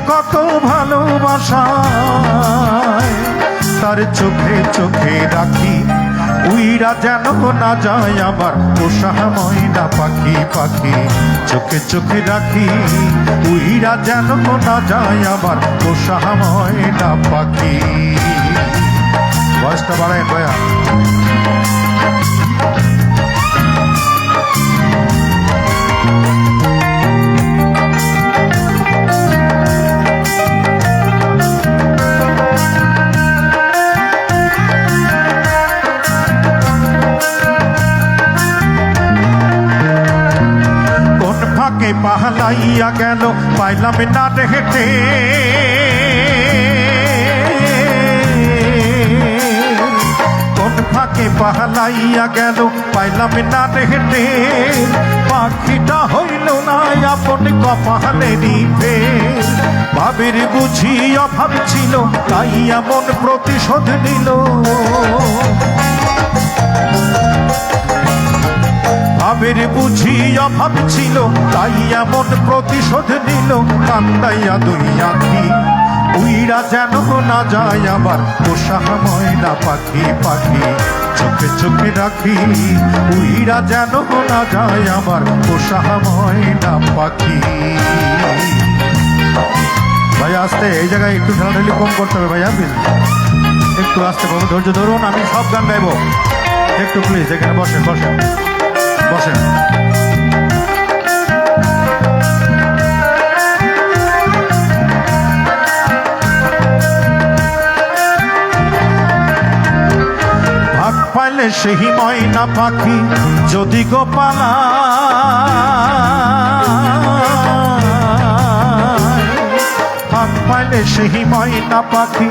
কত ভালোবাসায় তার চোখে চোখে রাখি উইরা যেন না যায় আমার পোষা ময়না পাখি পাখি চোখে চোখে রাখি উইরা যেন না যায় আমার পোষা ময়না পাখি। বয়সটা বাড়ায় ভাইয়া। পাহলাইয়া গেল পাইলাম না হেঁটে কোন ফাঁকে পাহলাইয়া গেল পাইলাম না হেঁটে পাখিটা হইল না আপন কপালেরই ফের ভাবের বুঝি অভাব ছিল তাই এমন প্রতিশোধ নিল ভাবের বুঝি অভাব ছিল তাই এমন প্রতিশোধ নিল কান্দাইয়া দুই আঁখি উইরা যেন না যায় আবার পোষা ময়না পাখি পাখি চোখে চোখে রাখি উইরা যেন না যায় আবার পোষা ময়না পাখি। ভাইয়া আসতে এই জায়গায় একটু ঠেলাঠেলি কম করতে হবে ভাইয়া প্লিজ একটু আসতে পারবো ধৈর্য ধরুন আমি সব গান গাইবো একটু প্লিজ এখানে বসেন বসেন বসেন। ভাগ পাইলে সেই ময়না পাখি যদি গোপালা ভাগ পাইলে সেই ময়না পাখি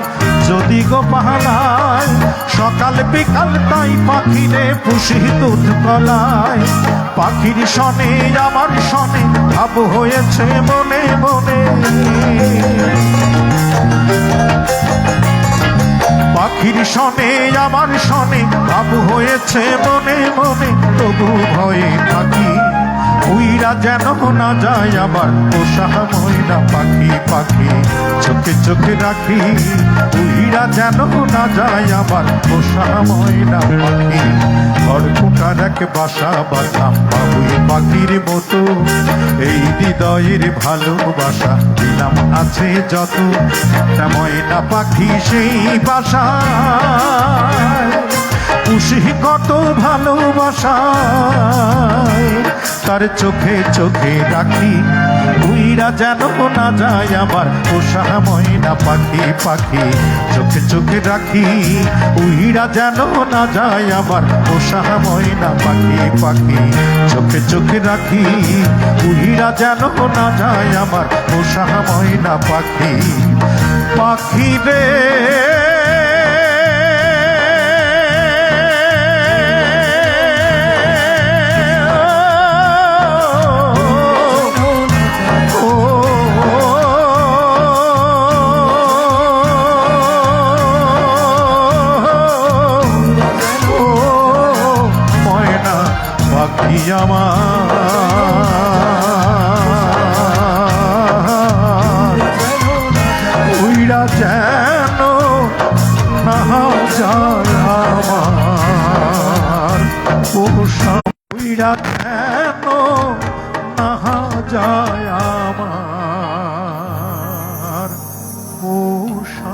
যদি গোপালায় সকাল বিকাল তাই পাখিরে পুষি দুধ কলায় পাখির সনে আমার সনে ভাব হয়েছে মনে মনে পাখির সনে আমার সনে ভাব হয়েছে মনে মনে তবু ভয়ে থাকি উইরা যেন না যায় আবার পোষা ময়না পাখি পাখি চোখে চোখে রাখি উইরা যেন না যায় আবার পোষা ময়না পাখি খড়কুটার এক বাসা বাঁধলাম বাবুই পাখির মতো এই হৃদয়ের ভালোবাসা দিলাম আছে যত ময়না পাখি সেই বাসা পুষি কত ভালোবাসায় তার চোখে চোখে রাখি উইরা যেন না যায় আমার পোষা ময়না পাখি পাখি চোখে চোখে রাখি উইরা যেন না যায় আমার পোষা ময়না পাখি পাখি চোখে চোখে রাখি উইরা যেন না যায় আমার পোষা ময়না পাখি পাখি রে। আমার উইরা যেন না যায় আমার পোষা উইরা যেন না যায় আমার পোষা।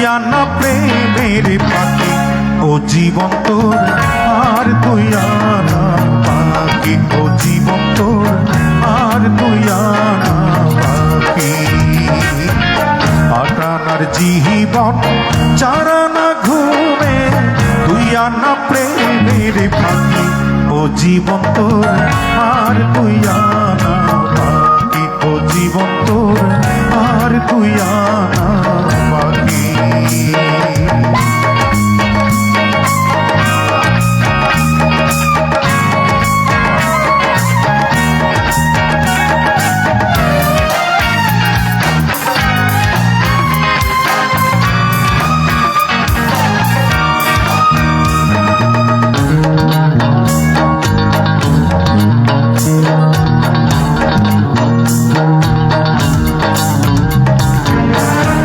আনা প্রেমের পাখি ও জীবন তোর আর তুই আনা পাখি ও জীবন তোর আর তুই আনা পাখি আটানার জীবন চারানা ঘুমে তুই আনা প্রেমের পাখি ও জীবন তোর আর তুই আনা পাখি ও জীবন তোর আর তুই আনা পাখি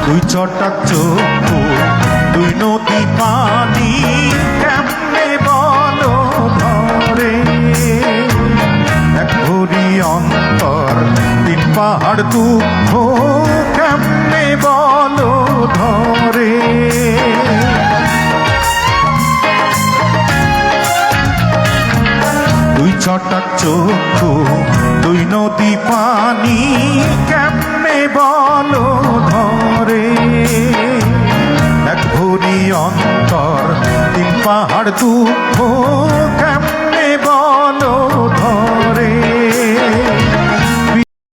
দুই চটাক চক্ষু দুই নদী পানি কেমনে বলো ধরে এক ভরি অন্তর তিন পাহাড় দুঃখ কেমনে বলো ধরে দুই চটাক চক্ষু দুই নদী পানি কেমনে বলো ধরে এক ভরি অন্তর তিন পাহাড় দুঃখ